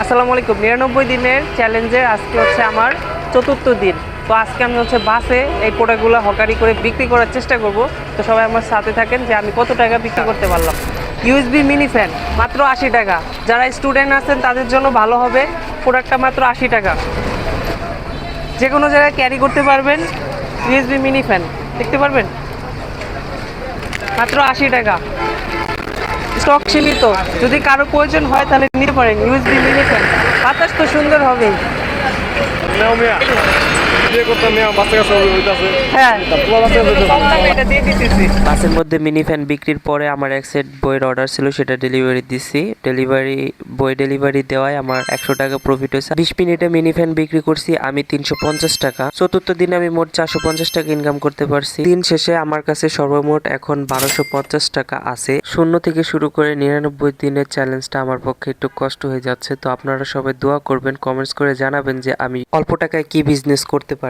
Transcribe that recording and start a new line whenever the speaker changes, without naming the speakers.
আসসালামু আলাইকুম। 99 দিনের চ্যালেঞ্জের আজকে হচ্ছে আমার চতুর্থ দিন। তো আজকে আমি হচ্ছে বাসে এই প্রোডাক্টগুলো হকারি করে বিক্রি করার চেষ্টা করব। তো সবাই আমার সাথে থাকেন যে আমি কত টাকা বিক্রি করতে পারলাম। ইউএসবি মিনি ফ্যান মাত্র 80 টাকা। যারা স্টুডেন্ট আছেন তাদের জন্য ভালো হবে। প্রোডাক্টটা মাত্র 80 টাকা, যে কোনো জায়গায় ক্যারি করতে পারবেন। ইউএসবি মিনি ফ্যান দেখতে পারবেন, মাত্র 80 টাকা। স্টক সীমিত, যদি কারো প্রয়োজন হয় তাহলে নিতে পারেন। ইউএসবি মিনি ফ্যান, বাতাস তো সুন্দর হবেই। হ্যাঁ, বাসের মধ্যে মিনি ফ্যান বিক্রির পরে আমার এক সেট বইয়ের অর্ডার ছিল, সেটা ডেলিভারি দিছি। বই ডেলিভারি দেওয়ায় আমার 100 টাকা প্রফিট হয়েছে। 20 মিনিটে মিনি ফ্যান বিক্রি করছি আমি 350 টাকা। চতুর্থ দিনে আমি মোট 450 টাকা ইনকাম করতে পারছি। দিন শেষে আমার কাছে সর্বমোট এখন 1250 টাকা আছে। শূন্য থেকে শুরু করে 99 দিনের চ্যালেঞ্জটা আমার পক্ষে একটু কষ্ট হয়ে যাচ্ছে। তো আপনারা সবাই দোয়া করবেন, কমেন্টস করে জানাবেন যে আমি অল্প টাকায় কি বিজনেস করতে পারি।